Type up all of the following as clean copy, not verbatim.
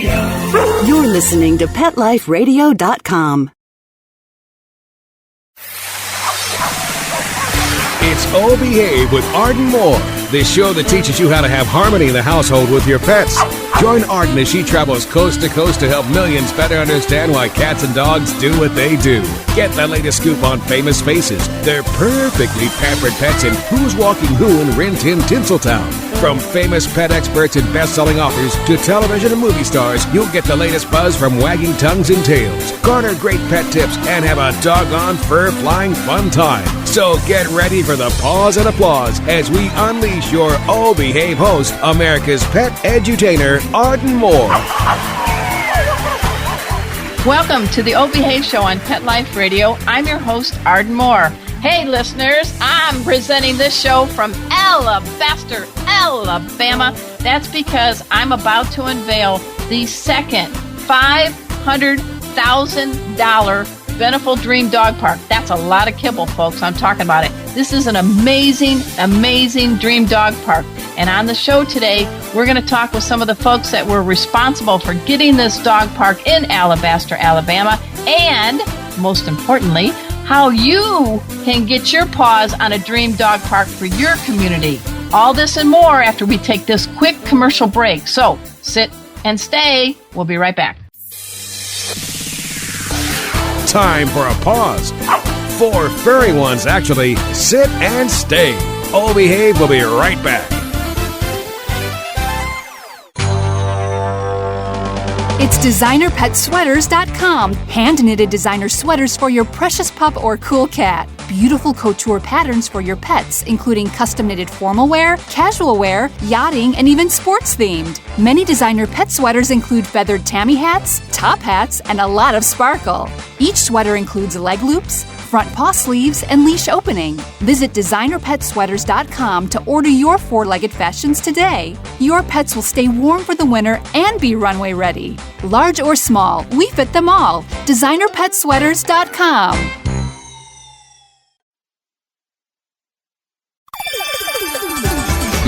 You're listening to PetLifeRadio.com. It's Oh Behave with Arden Moore, the show that teaches you how to have harmony in the household with your pets. Join Arden as she travels coast to coast to help millions better understand why cats and dogs do what they do. Get the latest scoop on famous faces, their perfectly pampered pets, and who's walking who in Rin Tin Tinseltown. From famous pet experts and best-selling authors to television and movie stars, you'll get the latest buzz from wagging tongues and tails. Garner great pet tips and have a doggone fur-flying fun time. So get ready for the pause and applause as we unleash your Oh Behave host, America's pet edutainer, Arden Moore. Welcome to the Oh Behave Show on Pet Life Radio. I'm your host, Arden Moore. Hey, listeners, I'm presenting this show from Alabaster, Alabama. That's because I'm about to unveil the second $500,000 Beneful Dream Dog Park. That's a lot of kibble, folks. I'm talking about it. This is an amazing, amazing dream dog park. And on the show today, we're going to talk with some of the folks that were responsible for getting this dog park in Alabaster, Alabama. And, most importantly, how you can get your paws on a dream dog park for your community. All this and more after we take this quick commercial break. So, sit and stay. We'll be right back. Time for a pause. 4 furry ones, actually. Sit and stay. Oh Behave will be right back. It's DesignerPetSweaters.com. Hand-knitted designer sweaters for your precious pup or cool cat. Beautiful couture patterns for your pets, including custom-knitted formal wear, casual wear, yachting, and even sports-themed. Many designer pet sweaters include feathered tammy hats, top hats, and a lot of sparkle. Each sweater includes leg loops, front paw sleeves, and leash opening. Visit DesignerPetSweaters.com to order your 4-legged fashions today. Your pets will stay warm for the winter and be runway ready. Large or small, we fit them all. DesignerPetSweaters.com.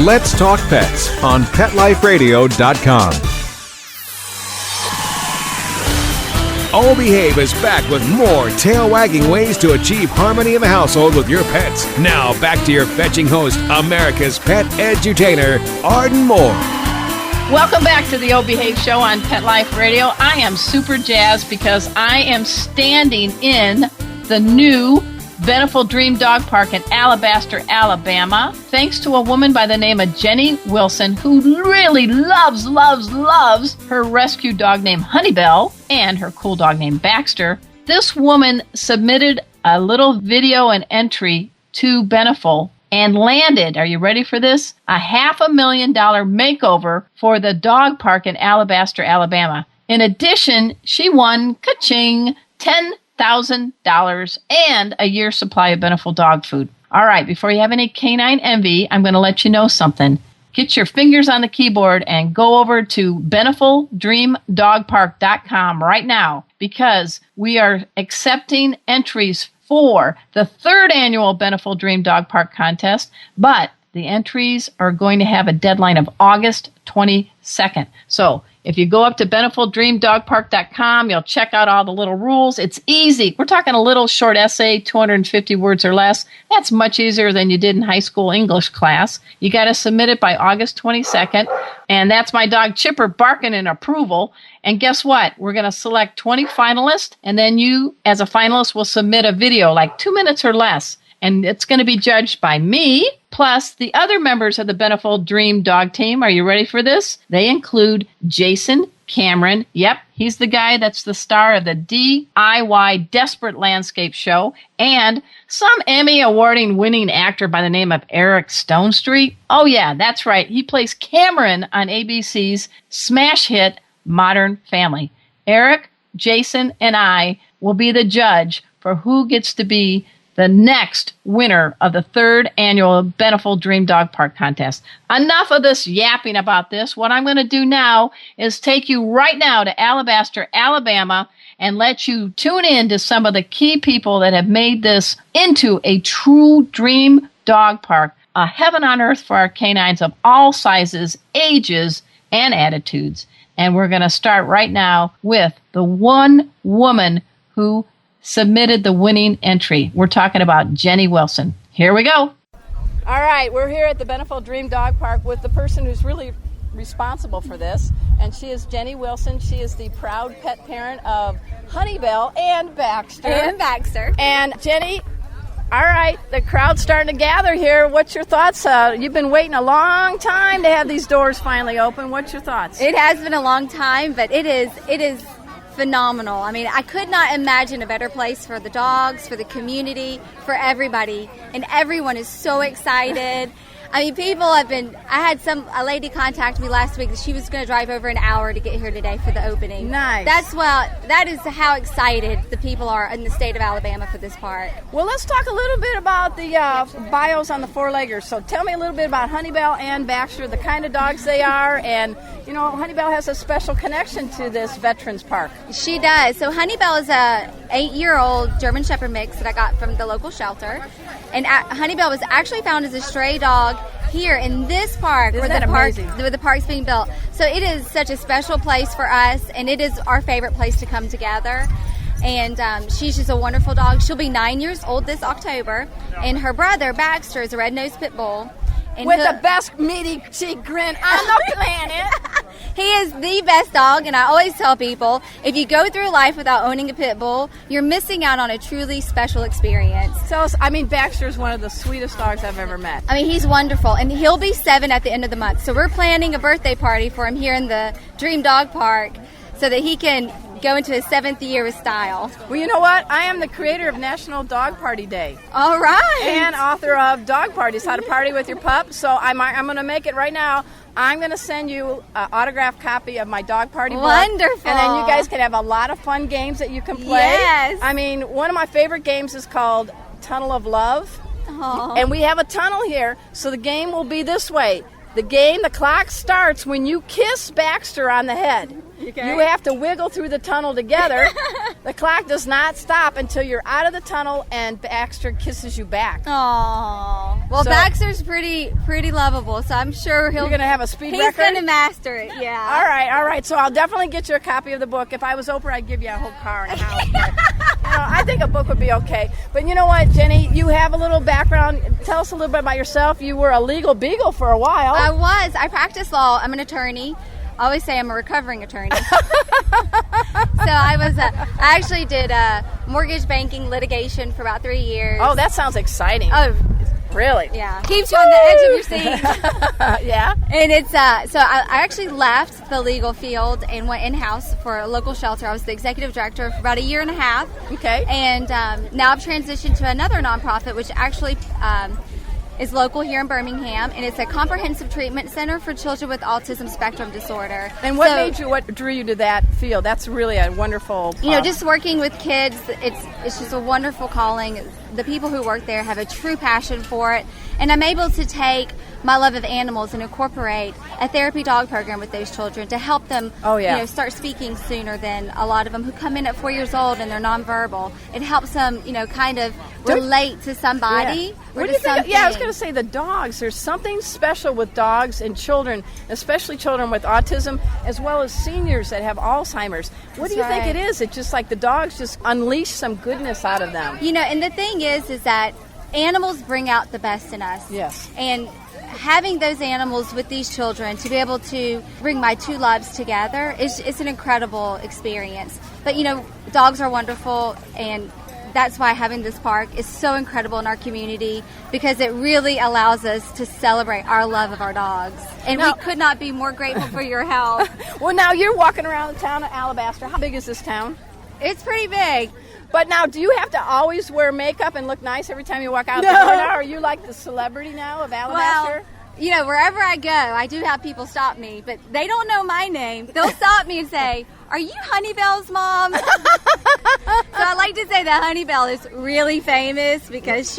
Let's talk pets on PetLifeRadio.com. Oh Behave is back with more tail-wagging ways to achieve harmony in the household with your pets. Now, back to your fetching host, America's pet edutainer, Arden Moore. Welcome back to the Oh Behave Show on Pet Life Radio. I am super jazzed because I am standing in the new Beneful Dream Dog Park in Alabaster, Alabama, thanks to a woman by the name of Jenny Wilson, who really loves her rescue dog named Honeybell and her cool dog named Baxter. This woman submitted a little video and entry to Beneful and landed, are you ready for this? A $500,000 makeover for the dog park in Alabaster, Alabama. In addition, she won, ka-ching, $10,000 and a year's supply of Beneful dog food. All right, before you have any canine envy, I'm going to let you know something. Get your fingers on the keyboard and go over to BenefulDreamDogPark.com right now, because we are accepting entries for the 3rd annual Beneful Dream Dog Park contest, but the entries are going to have a deadline of August 22nd. So if you go up to BenefulDreamDogPark.com, you'll check out all the little rules. It's easy. We're talking a little short essay, 250 words or less. That's much easier than you did in high school English class. You got to submit it by August 22nd. And that's my dog Chipper barking in approval. And guess what? We're going to select 20 finalists, and then you, as a finalist, will submit a video, like 2 minutes or less. And it's going to be judged by me, plus the other members of the Beneful Dream Dog Team. Are you ready for this? They include Jason Cameron. Yep, he's the guy that's the star of the DIY Desperate Landscape Show. And some Emmy awarding winning actor by the name of Eric Stonestreet. Oh yeah, that's right. He plays Cameron on ABC's smash hit Modern Family. Eric, Jason, and I will be the judge for who gets to be the next winner of the 3rd annual Beneful Dream Dog Park contest. Enough of this yapping about this. What I'm going to do now is take you right now to Alabaster, Alabama, and let you tune in to some of the key people that have made this into a true dream dog park, a heaven on earth for our canines of all sizes, ages, and attitudes. And we're going to start right now with the one woman who submitted the winning entry. We're talking about Jenny Wilson. Here we go. All right, we're here at the Beneful Dream Dog Park with the person who's really responsible for this, and she is Jenny Wilson. She is the proud pet parent of Belle and Baxter. And Jenny, all right, the crowd's starting to gather here. What's your thoughts? You've been waiting a long time to have these doors finally open. What's your thoughts? It has been a long time, but it is phenomenal. I mean, I could not imagine a better place for the dogs, for the community, for everybody. And everyone is so excited. I mean, I had a lady contact me last week that she was going to drive over an hour to get here today for the opening. Nice. That is how excited the people are in the state of Alabama for this park. Well, let's talk a little bit about the bios on the four-leggers. So tell me a little bit about Belle and Baxter, the kind of dogs they are, and, you know, Belle has a special connection to this Veterans Park. She does. So Belle is a 8-year-old German Shepherd mix that I got from the local shelter. And Belle was actually found as a stray dog here in this park where the park's being built. So it is such a special place for us, and it is our favorite place to come together. And she's just a wonderful dog. She'll be 9 years old this October, and her brother Baxter is a red-nosed pit bull. And with the best meaty cheek grin on the planet. He is the best dog, and I always tell people, if you go through life without owning a pit bull, you're missing out on a truly special experience. Baxter is one of the sweetest dogs I've ever met. I mean, he's wonderful, and he'll be 7 at the end of the month. So we're planning a birthday party for him here in the Dream Dog Park so that he can go into his 7th year with style. Well, you know what? I am the creator of National Dog Party Day. All right. And author of Dog Parties, How to Party with Your Pup. So I'm going to make it right now. I'm going to send you an autographed copy of my Dog Party book. Wonderful. And then you guys can have a lot of fun games that you can play. Yes. I mean, one of my favorite games is called Tunnel of Love. Aww. And we have a tunnel here, so the game will be this way. The clock starts when you kiss Baxter on the head. Okay. You have to wiggle through the tunnel together. The clock does not stop until you're out of the tunnel and Baxter kisses you back. Aww. Well, Baxter's pretty lovable, so I'm sure you're going to have a speed record? He's going to master it, yeah. All right. So I'll definitely get you a copy of the book. If I was Oprah, I'd give you a whole car and a house. But, I think a book would be okay. But you know what, Jenny? You have a little background. Tell us a little bit about yourself. You were a legal beagle for a while. I was. I practiced law. I'm an attorney. I always say I'm a recovering attorney. So I actually did mortgage banking litigation for about 3 years. Oh, that sounds exciting. Oh, really? Yeah. Keeps you on the edge of your seat. Yeah. And it's so I actually left the legal field and went in-house for a local shelter. I was the executive director for about 1.5 years. Okay. And now I've transitioned to another nonprofit, which actually is local here in Birmingham, and it's a comprehensive treatment center for children with autism spectrum disorder. And what drew you to that field? That's really a wonderful... just working with kids, it's just a wonderful calling. The people who work there have a true passion for it, and I'm able to take my love of animals and incorporate a therapy dog program with those children to help them start speaking sooner than a lot of them who come in at 4 years old and they're nonverbal. It helps them, kind of relate to somebody. What do you think? Yeah, I was going to say the dogs. There's something special with dogs and children, especially children with autism, as well as seniors that have Alzheimer's. What do you think it is? It's just like the dogs just unleash some goodness out of them. And the thing is that animals bring out the best in us. Yes. And having those animals with these children to be able to bring my two lives together it's an incredible experience. But dogs are wonderful, and that's why having this park is so incredible in our community, because it really allows us to celebrate our love of our dogs. And we could not be more grateful for your help. Well, now you're walking around the town of Alabaster. How big is this town? It's pretty big. But now, do you have to always wear makeup and look nice every time you walk out the door now? Are you like the celebrity now of Alabaster? Well, wherever I go, I do have people stop me, but they don't know my name. They'll stop me and say, "Are you Honeybell's mom?" So I like to say that Honeybell is really famous because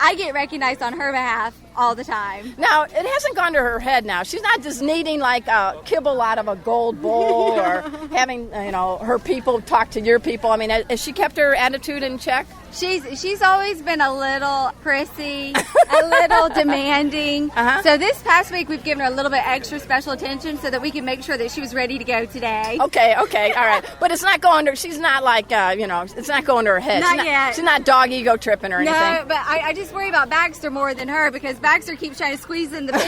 I get recognized on her behalf all the time. Now, it hasn't gone to her head now. She's not just needing like a kibble out of a gold bowl or having, her people talk to your people. I mean, has she kept her attitude in check? She's always been a little prissy, a little demanding. So this past week we've given her a little bit extra special attention so that we can make sure that she was ready to go today. Okay, all right. But it's not going to, she's not like, it's not going to her head. Not yet. She's not dog ego tripping or anything. No, but I just worry about Baxter more than her because Baxter keeps trying to squeeze in the picture.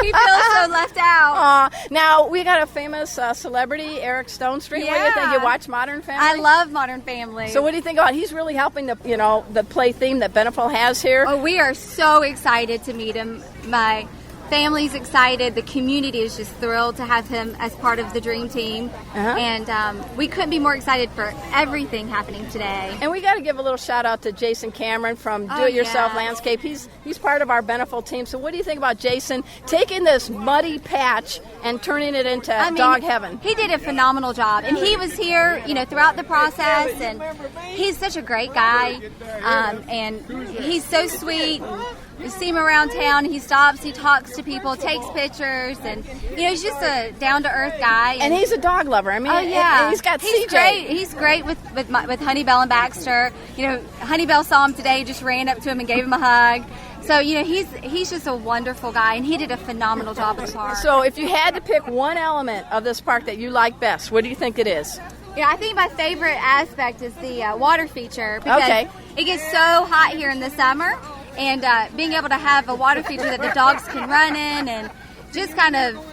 He feels so left out. Now, we got a famous celebrity, Eric Stone Street. What do you think? You watch Modern Family? I love Modern Family. So what do you think about, he's really helping the play theme that Beneful has here. Oh, we are so excited to meet him. My family's excited. The community is just thrilled to have him as part of the Dream Team. And we couldn't be more excited for everything happening today. And we got to give a little shout out to Jason Cameron from Do It Yourself Landscape. He's part of our Beneful team. So what do you think about Jason taking this muddy patch and turning it into dog heaven? He did a phenomenal job. And he was here, throughout the process. And he's such a great guy. And he's so sweet. You see him around town. He stops. He talks to people, takes pictures, and he's just a down-to-earth guy. And he's a dog lover. I mean, he's got CJ. Great. He's great with Honey, Belle and Baxter. Honey Belle saw him today, just ran up to him and gave him a hug. So he's just a wonderful guy, and he did a phenomenal job at the park. So if you had to pick one element of this park that you like best, what do you think it is? Yeah, I think my favorite aspect is the water feature because it gets so hot here in the summer. And being able to have a water feature that the dogs can run in and just kind of,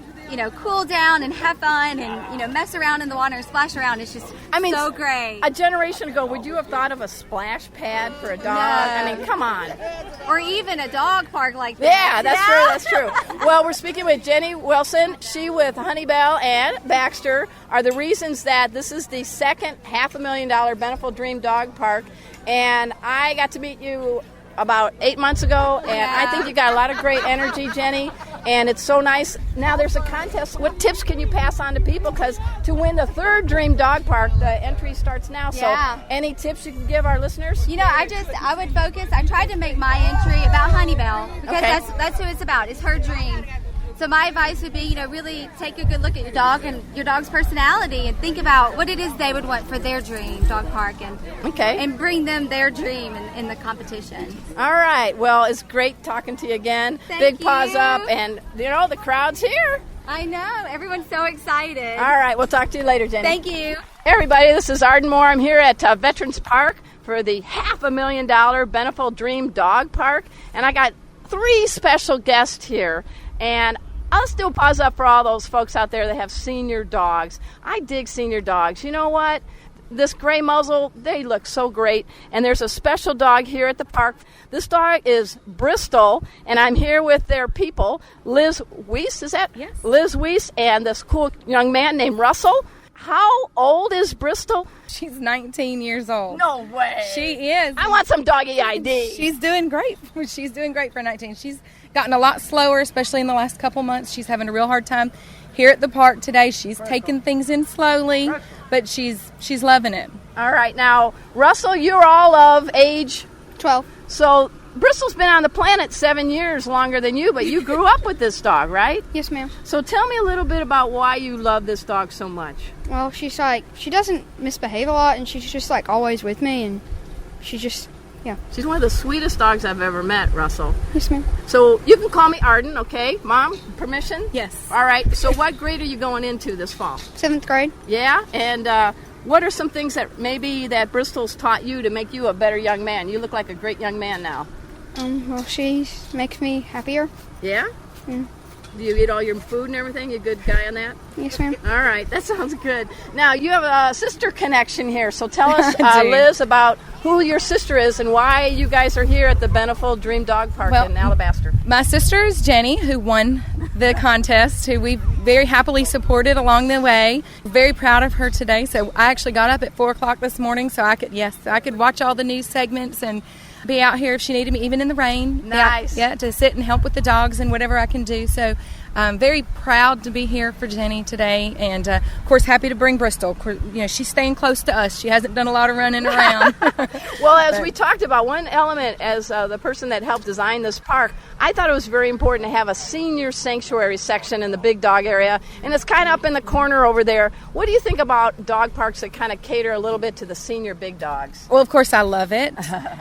cool down and have fun and, mess around in the water and splash around is just so great. A generation ago, would you have thought of a splash pad for a dog? No. I mean, come on. Or even a dog park like this. Yeah, that's true. Well, we're speaking with Jenny Wilson. She with Honey Belle and Baxter are the reasons that this is the second $500,000 Beneful Dream Dog Park. And I got to meet you about 8 months ago, and I think you got a lot of great energy, Jenny, and it's so nice. Now there's a contest. What tips can you pass on to people? Because to win the third Dream Dog Park, the entry starts now. So any tips you can give our listeners? I would focus. I tried to make my entry about Honey Belle because that's who it's about. It's her dream. So my advice would be, really take a good look at your dog and your dog's personality and think about what it is they would want for their dream dog park and bring them their dream in the competition. All right. Well, it's great talking to you again. Big paws up, and, the crowd's here. I know. Everyone's so excited. All right. We'll talk to you later, Jenny. Thank you. Hey, everybody. This is Arden Moore. I'm here at Veterans Park for the $500,000 Beneful Dream Dog Park, and I got 3 special guests here, and I'll still pause up for all those folks out there that have senior dogs. I dig senior dogs. You know what? This gray muzzle, they look so great. And there's a special dog here at the park. This dog is Bristol, and I'm here with their people, Liz Weiss, is that? Yes. Liz Weiss and this cool young man named Russell. How old is Bristol? She's 19 years old. No way. She is. I want some doggy ID. She's doing great. She's doing great for 19. She's gotten a lot slower, especially in the last couple months. She's having a real hard time here at the park today. She's taking things in slowly, but she's loving it. All right. Now, Russell, you're all of age? 12. So Bristol's been on the planet 7 years longer than you, but you grew up with this dog, right? Yes, ma'am. So tell me a little bit about why you love this dog so much. Well, she doesn't misbehave a lot, and she's just always with me, and she's just, She's one of the sweetest dogs I've ever met, Russell. Yes, ma'am. So you can call me Arden, okay? Mom, permission? Yes. All right. So what grade are you going into this fall? 7th grade. Yeah? And what are some things that Bristol's taught you to make you a better young man? You look like a great young man now. Well, she makes me happier. Yeah? Mm. Do you eat all your food and everything? You a good guy on that? Yes, ma'am. All right, that sounds good. Now, you have a sister connection here, so tell us, Liz, about who your sister is and why you guys are here at the Beneful Dream Dog Park in Alabaster. My sister is Jenny, who won the contest, who we very happily supported along the way. Very proud of her today. So I actually got up at 4 o'clock this morning so I could watch all the news segments and be out here if she needed me, even in the rain. Nice. To sit and help with the dogs and whatever I can do. So very proud to be here for Jenny today, and of course happy to bring Bristol. She's staying close to us. She hasn't done a lot of running around. Well, as we talked about, one element as the person that helped design this park, I thought it was very important to have a senior sanctuary section in the big dog area, and it's kind of up in the corner over there. What do you think about dog parks that kind of cater a little bit to the senior big dogs? Well, of course I love it,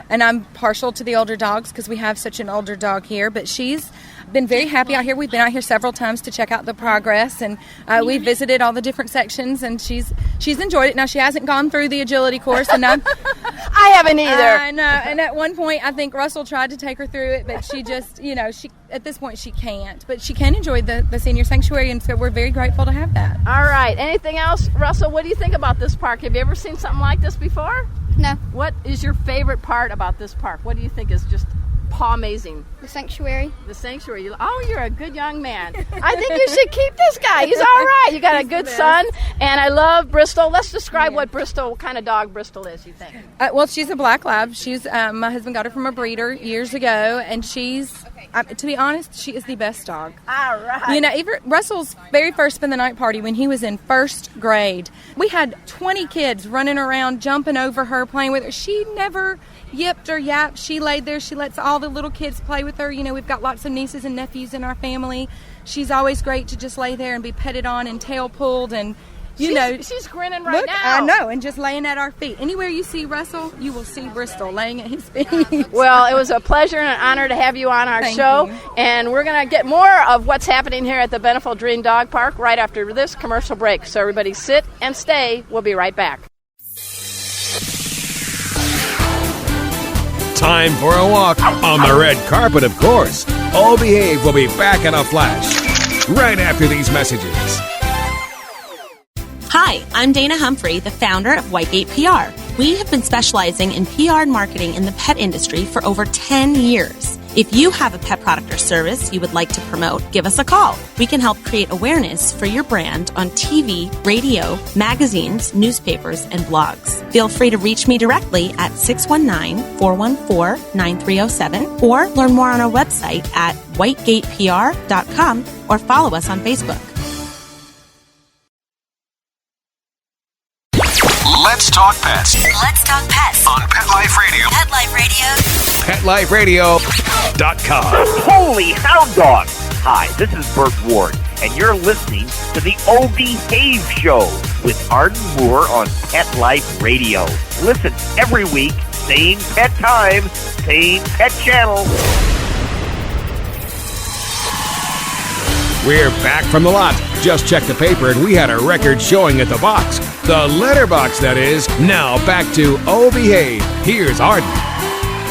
and I'm partial to the older dogs because we have such an older dog here, but she's been very happy out here. We've been out here several times to check out the progress, and we visited all the different sections, and she's enjoyed it. Now, she hasn't gone through the agility course, and I haven't either. I know, and at one point I think Russell tried to take her through it, but she just, she at this point she can't. But she can enjoy the senior sanctuary, and so we're very grateful to have that. All right. Anything else, Russell? What do you think about this park? Have you ever seen something like this before? No. What is your favorite part about this park? What do you think is just paw-amazing? The sanctuary. The sanctuary. Oh, you're a good young man. I think you should keep this guy. He's all right. You got a good son, and I love Bristol. Let's describe what kind of dog Bristol is, you think? Well, she's a black lab. She's my husband got her from a breeder years ago, and she's, to be honest, she is the best dog. All right. Even Russell's very first spend the night party when he was in first grade, we had 20 kids running around, jumping over her, playing with her. She never yipped or yapped. She laid there. She lets all the little kids play with her. We've got lots of nieces and nephews in our family. She's always great to just lay there and be petted on and tail pulled, and she's grinning right now. I know, and just laying at our feet. Anywhere you see Russell, you will see Bristol laying at his feet. Well, it was a pleasure and an honor to have you on our show. You. And we're going to get more of what's happening here at the Beneful Dream Dog Park right after this commercial break. So everybody sit and stay. We'll be right back. Time for a walk on the red carpet, of course. All Behave will be back in a flash right after these messages. Hi, I'm Dana Humphrey, the founder of Whitegate PR. We have been specializing in PR and marketing in the pet industry for over 10 years. If you have a pet product or service you would like to promote, give us a call. We can help create awareness for your brand on TV, radio, magazines, newspapers, and blogs. Feel free to reach me directly at 619-414-9307 or learn more on our website at whitegatepr.com or follow us on Facebook. Let's talk pets. Let's talk pets On PetLife Radio. PetLife Radio. PetLifeRadio.com. Holy hound dogs! Hi, this is Bert Ward, and you're listening to the O Behave Show with Arden Moore on PetLife Radio. Listen every week, same pet time, same pet channel. We're back from the lot. Just checked the paper and we had a record showing at the box. The letterbox, that is. Now back to O Behave. Here's Arden.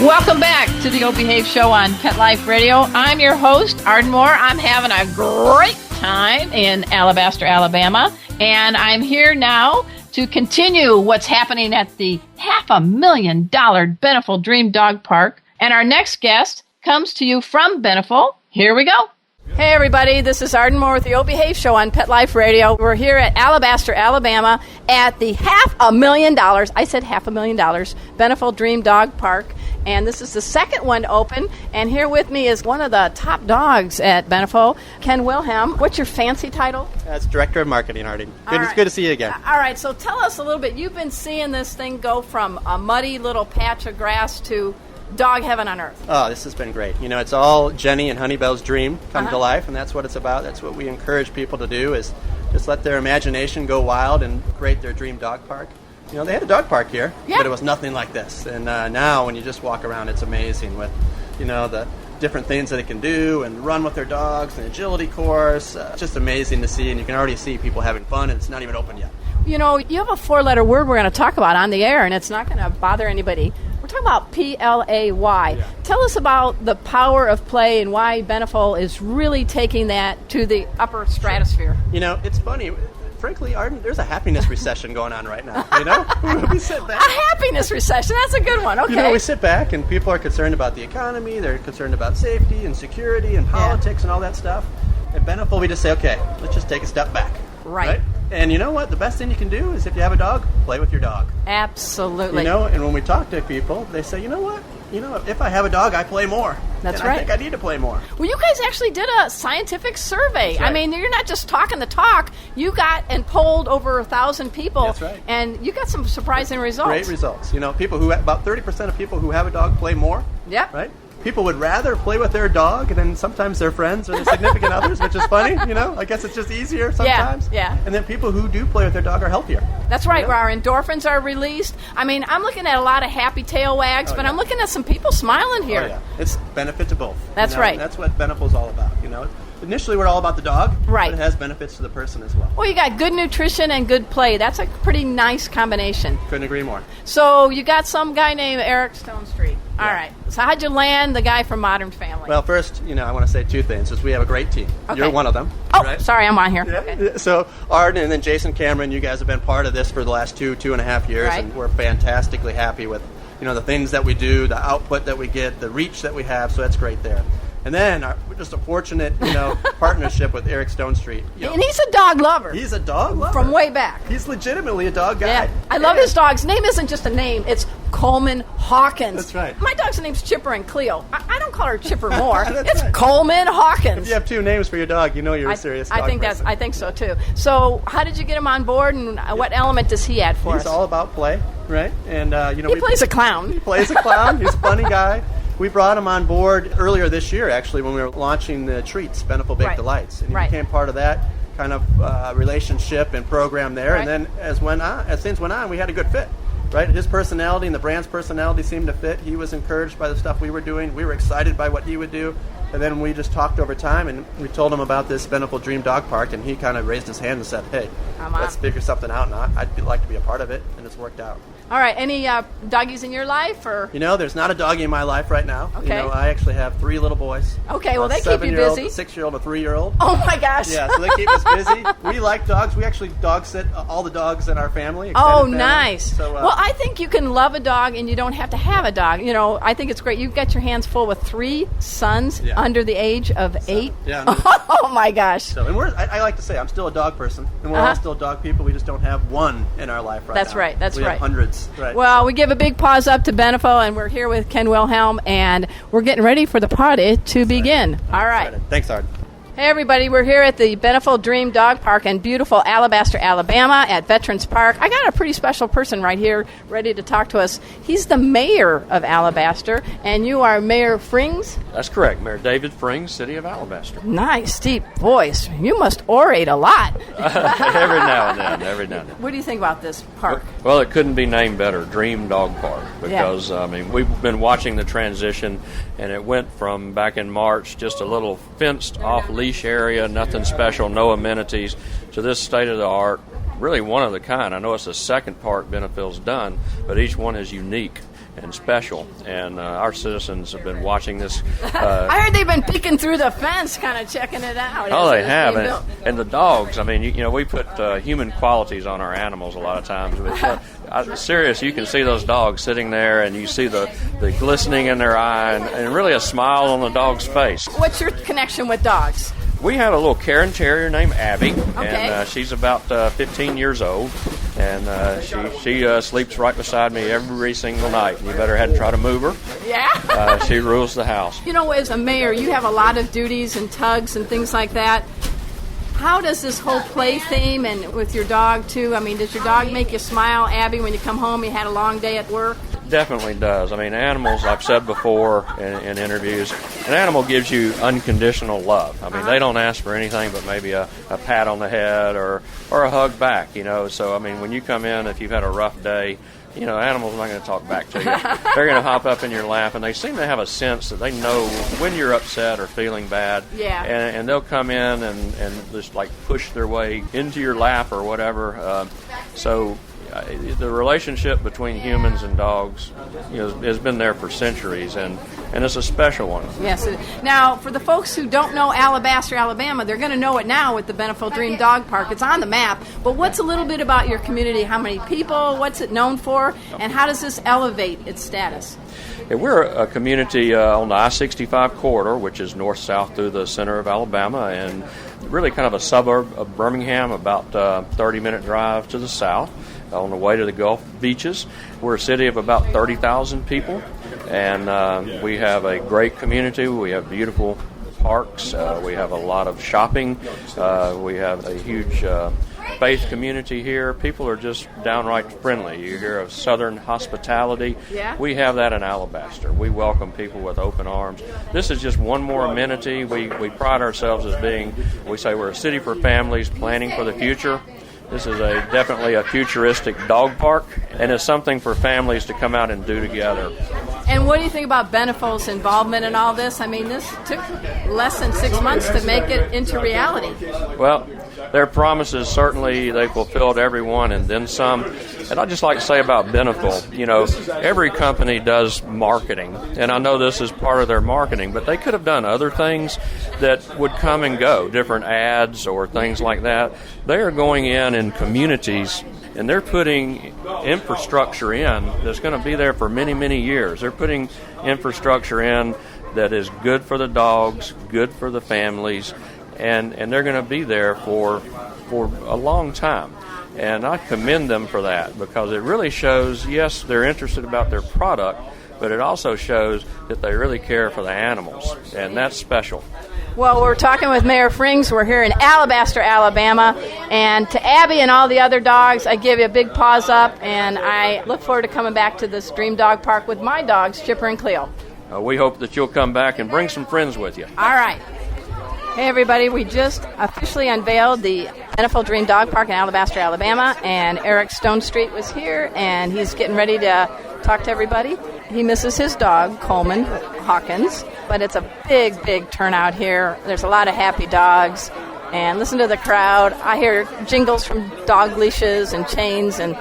Welcome back to the O Behave Show on PetLife Radio. I'm your host, Arden Moore. I'm having a great time in Alabaster, Alabama. And I'm here now to continue what's happening at the $500,000 Beneful Dream Dog Park. And our next guest comes to you from Beneful. Here we go. Hey everybody, this is Arden Moore with the O Behave Show on PetLife Radio. We're here at Alabaster, Alabama at the $500,000, I said $500,000, Beneful Dream Dog Park. And this is the second one to open. And here with me is one of the top dogs at Beneful, Ken Wilhelm. What's your fancy title? That's Director of Marketing, Arden. It's good to see you again. All right, so tell us a little bit. You've been seeing this thing go from a muddy little patch of grass to dog heaven on earth. Oh, this has been great. It's all Jenny and Honeybell's dream come to life, and that's what it's about. That's what we encourage people to do, is just let their imagination go wild and create their dream dog park. They had a dog park here, but it was nothing like this. And now when you just walk around, it's amazing with, the different things that they can do and run with their dogs and agility course. It's just amazing to see, and you can already see people having fun, and it's not even open yet. You have a four-letter word we're going to talk about on the air, and it's not going to bother anybody. We're talking about PLAY. Yeah. Tell us about the power of play and why Beneful is really taking that to the upper stratosphere. It's funny. Frankly, Arden, there's a happiness recession going on right now. We sit back. A happiness recession. That's a good one. Okay. We sit back and people are concerned about the economy. They're concerned about safety and security and politics and all that stuff. At Beneful, we just say, okay, let's just take a step back. Right? And you know what? The best thing you can do is if you have a dog, play with your dog. Absolutely. And when we talk to people, they say, you know what? if I have a dog, I play more. That's and right. I think I need to play more. Well, you guys actually did a scientific survey. That's right. I mean, you're not just talking the talk. You got and polled over 1,000 people. That's right. And you got some surprising results. Great results. About 30% of people who have a dog play more. Yep. Right? People would rather play with their dog than sometimes their friends or their significant others, which is funny, I guess it's just easier sometimes. Yeah. And then people who do play with their dog are healthier. That's right, where our endorphins are released. I mean, I'm looking at a lot of happy tail wags, but I'm looking at some people smiling here. Oh, yeah. It's benefit to both. That's right. And that's what Beneful's all about, Initially, we're all about the dog, right? But it has benefits to the person as well. Well, you got good nutrition and good play. That's a pretty nice combination. Couldn't agree more. So you got some guy named Eric Stonestreet. All right. So how'd you land the guy from Modern Family? Well, first, I want to say two things. Is we have a great team. Okay. You're one of them. Oh, right? sorry, I'm on here. Yeah. Okay. So Arden and then Jason Cameron, you guys have been part of this for the last 2.5 years, right. And we're fantastically happy with the things that we do, the output that we get, the reach that we have. So that's great there. And then we're just a fortunate, partnership with Eric Stonestreet. And he's a dog lover. He's a dog lover. From way back. He's legitimately a dog guy. Yeah. I love his dog's name isn't just a name. It's Coleman Hawkins. That's right. My dog's name's Chipper and Cleo. I don't call her Chipper Moore. It's right. Coleman Hawkins. If you have two names for your dog, you're a serious dog person. I think so, too. So how did you get him on board, and what element does he add for us? He's all about play, right? And, he plays a clown. He plays a clown. He's a funny guy. We brought him on board earlier this year, actually, when we were launching the treats, Beneful Baked Delights. And he became part of that kind of relationship and program there. Right. And then as things went on, we had a good fit. Right? His personality and the brand's personality seemed to fit. He was encouraged by the stuff we were doing. We were excited by what he would do. And then we just talked over time, and we told him about this Beneful Dream Dog Park, and he kind of raised his hand and said, hey, let's figure something out, and I'd like to be a part of it, and it's worked out. All right. Any doggies in your life? Or there's not a doggie in my life right now. Okay. I actually have 3 little boys. Okay, well, they keep you busy. A 6-year-old, a 3-year-old. Oh, my gosh. Yeah, so they keep us busy. We like dogs. We actually dog sit all the dogs in our family. Oh, family. nice. So, well, I think you can love a dog and you don't have to have a dog. I think it's great. You've got your hands full with 3 sons under the age of 8. Yeah. Oh, my gosh. So, and I like to say I'm still a dog person, and we're all still dog people. We just don't have one in our life right now. That's right. That's we right. Have hundreds. Right. Well, we give a big pause up to Beneful, and we're here with Ken Wilhelm, and we're getting ready for the party to begin. All right. Thanks, Arden. Hey, everybody. We're here at the Beneful Dream Dog Park in beautiful Alabaster, Alabama at Veterans Park. I got a pretty special person right here ready to talk to us. He's the mayor of Alabaster, and you are Mayor Frings? That's correct. Mayor David Frings, City of Alabaster. Nice, deep voice. You must orate a lot. Every now and then. What do you think about this park? Well, it couldn't be named better, Dream Dog Park, because, we've been watching the transition, and it went from back in March, just a little fenced-off leash area, nothing special, no amenities, to this state-of-the-art, really one of the kind. I know it's the second park Beneful's done, but each one is unique and special, and our citizens have been watching this. I heard they've been peeking through the fence, kind of checking it out. Oh, they have, and the dogs. I mean, we put human qualities on our animals a lot of times. But, serious, you can see those dogs sitting there, and you see the glistening in their eye, and really a smile on the dog's face. What's your connection with dogs? We have a little Karen Terrier named Abby, okay. And she's about 15 years old, and she sleeps right beside me every single night. You better head and try to move her. Yeah. She rules the house. As a mayor, you have a lot of duties and tugs and things like that. How does this whole play theme, and with your dog too, does your dog make you smile, Abby, when you come home, you had a long day at work? Definitely does. Animals, I've said before in interviews, an animal gives you unconditional love. They don't ask for anything but maybe a pat on the head or a hug back, So, when you come in, if you've had a rough day, animals are not going to talk back to you. They're going to hop up in your lap, and they seem to have a sense that they know when you're upset or feeling bad. Yeah. And they'll come in and just push their way into your lap or whatever. So the relationship between humans and dogs, has been there for centuries, and it's a special one. Yes. Now, for the folks who don't know Alabaster, Alabama, they're going to know it now with the Beneful Dream Dog Park. It's on the map. But what's a little bit about your community? How many people? What's it known for? And how does this elevate its status? Yeah, we're a community on the I-65 corridor, which is north-south through the center of Alabama, and really kind of a suburb of Birmingham, about 30-minute drive to the south on the way to the Gulf beaches. We're a city of about 30,000 people, And we have a great community. We have beautiful parks. We have a lot of shopping. We have a huge faith community here. People are just downright friendly. You hear of Southern hospitality. Yeah. We have that in Alabaster. We welcome people with open arms. This is just one more amenity. We pride ourselves as being, we say we're a city for families planning for the future. This is definitely a futuristic dog park, and it's something for families to come out and do together. And what do you think about Beneful's involvement in all this? I mean, this took less than 6 months to make it into reality. Well, their promises, certainly they fulfilled everyone and then some. And I'd just like to say about Beneful, you know, every company does marketing, and I know this is part of their marketing, but they could have done other things that would come and go, different ads or things like that. They are going in communities, and they're putting infrastructure in that's going to be there for many, many years. They're putting infrastructure in that is good for the dogs, good for the families, and they're going to be there for a long time. And I commend them for that, because it really shows, yes, they're interested about their product, but it also shows that they really care for the animals, and that's special. Well, we're talking with Mayor Frings. We're here in Alabaster, Alabama. And to Abby and all the other dogs, I give you a big paws up, and I look forward to coming back to this Dream Dog Park with my dogs, Chipper and Cleo. We hope that you'll come back and bring some friends with you. All right. Hey, everybody. We just officially unveiled the Beneful Dream Dog Park in Alabaster, Alabama, and Eric Stonestreet was here, and he's getting ready to talk to everybody. He misses his dog, Coleman Hawkins, but it's a big, big turnout here. There's a lot of happy dogs, and listen to the crowd. I hear jingles from dog leashes and chains, and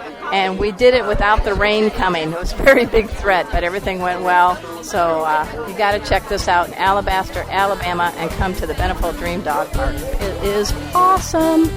we did it without the rain coming. It was a very big threat, but everything went well. So you got to check this out in Alabaster, Alabama, and come to the Beneful Dream Dog Park. It is awesome.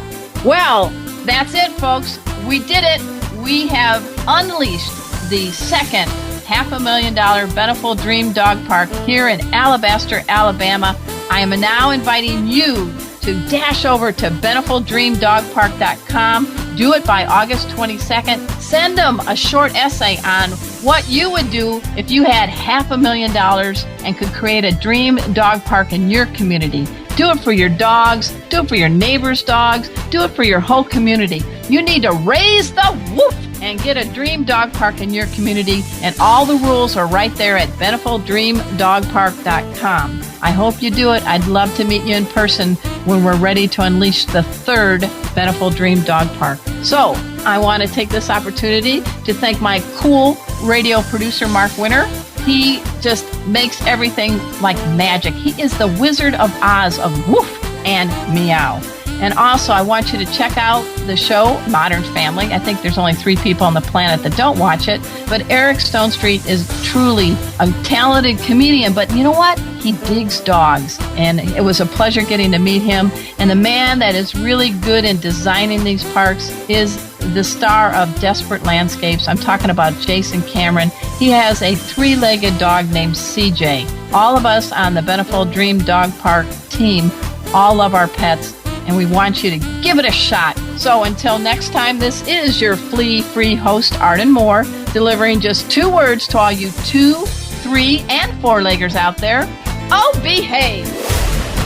Well, that's it, folks. We did it. We have unleashed the second $500,000 Beneful Dream Dog Park here in Alabaster, Alabama. I am now inviting you to dash over to BenefulDreamDogPark.com. Do it by August 22nd. Send them a short essay on what you would do if you had $500,000 and could create a dream dog park in your community. Do it for your dogs. Do it for your neighbors' dogs. Do it for your whole community. You need to raise the woof and get a dream dog park in your community, and all the rules are right there at BenefulDreamDogPark.com. I hope you do it. I'd love to meet you in person when we're ready to unleash the third Beneful Dream Dog Park. So, I want to take this opportunity to thank my cool radio producer, Mark Winter. He just makes everything like magic. He is the Wizard of Oz of woof and meow. And also, I want you to check out the show, Modern Family. I think there's only 3 people on the planet that don't watch it. But Eric Stonestreet is truly a talented comedian. But you know what? He digs dogs. And it was a pleasure getting to meet him. And the man that is really good in designing these parks is the star of Desperate Landscapes. I'm talking about Jason Cameron. He has a 3-legged dog named CJ. All of us on the Beneful Dream Dog Park team all love our pets, and we want you to give it a shot. So until next time, this is your flea-free host, Arden Moore, delivering just 2 words to all you 2, 3, and 4-leggers out there. Oh, behave!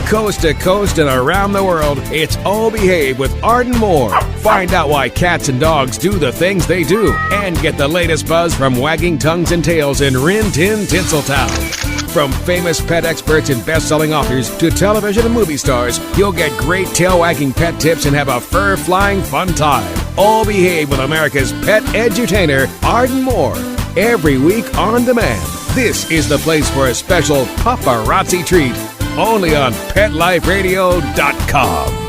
Coast to coast and around the world, it's Oh Behave with Arden Moore. Find out why cats and dogs do the things they do, and get the latest buzz from wagging tongues and tails in Rin Tin Tinseltown. From famous pet experts and best-selling authors to television and movie stars, you'll get great tail-wagging pet tips and have a fur-flying fun time. All Behave with America's pet edutainer, Arden Moore. Every week on demand. This is the place for a special paparazzi treat. Only on PetLifeRadio.com.